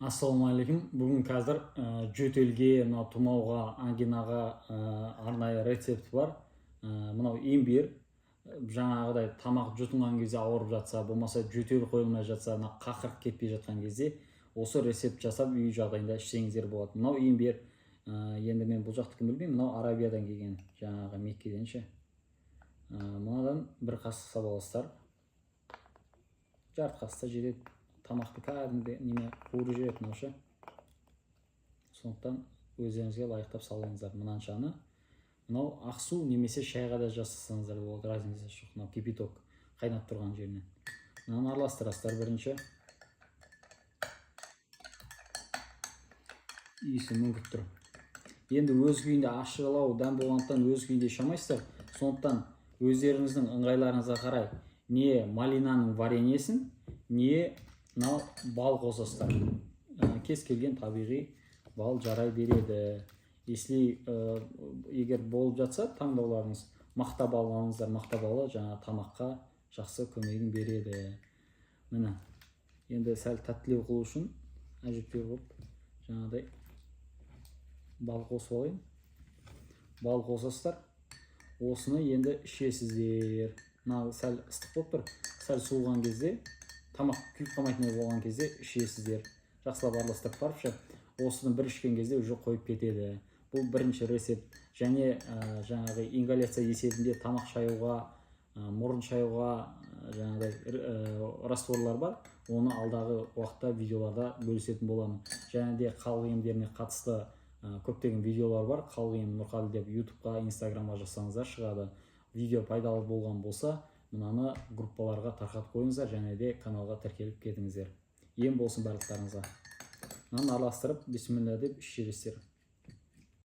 Ассалаумағалейкум. Бүгін қазір жөтелге, тумауға, ангинаға арнайы рецепт бар. Мынау имбир, жаңағыдай тамақ жұтынған кезде ауырып жатса, болмаса жөтел қойылмай жатса, қақырық кетпей жатқан кезде осы рецепт жасап үй жағдайында ішсеңіздер болады. Мынау имбир, енді мен бұл жақтікін білмеймін, мынау Арабиядан келген, жаңағы Меккеден ше. Мынадан бір қасық сап аласыздар. Жарты қасықта жетеді. Тамақты кәдімгі неме қуырып жібереді мынау ше. Сондықтан өздеріңізге лайықтап салыңыздар мынаншаны. Мынау ақсу немесе шайға да жасасаңыздар болады, разницасы жоқ. Мынау кипяток қайнап тұрған жерінен. Мынаны араластырасыздар бірінші. Иісі мүңгіп тұр. Енді өз күйінде ашығылау дәм болғандықтан өз күйінде шамайсыздар. Сондықтан өздеріңіздің ыңғайларыңызға қарай не малинаның вареньесін, не мынау бал қосасыздар. Кез келген табиғи бал жарай береді. Если егер болып жатса таңдауларыңыз, мақта бал алыңыздар. Мақта балы жаңа тамаққа жақсы көмегін береді. Міне, енді сәл тәттілеу қылу үшін әжептәуір қылып жаңағыдай бал қосып алайын. Бал қосасыздар. Осыны енді ішесіздер. Мына сәл ыстық болып тұр. Сәл суыған кезде, тамақ күйіп қалмайтындай болған кезде ішесіздер. Жақсылап араластырып барып, осыны бір ішкен кезде уже қойып кетеді. Бұл бірінші рецепт. Және жаңағы ингаляция есебінде тамақ шаюға, мұрын шаюға жаңағыдай растворлар бар. Оны алдағы уақытта видеоларда бөлісетін боламын. Және де халық емдеріне қатысты көптеген видеолар бар. Халық ем Нұрқаділ деп ютубқа, инстаграмға жазсаңыздар шығады. Видео пайдалы болған болса, мынаны группаларға тарқатып қойыңыздар, және де каналға тіркеліп кетіңіздер. Ем болсын барлықтарыңызға. Мынаны араластырып, бисмилля деп ішесіздер.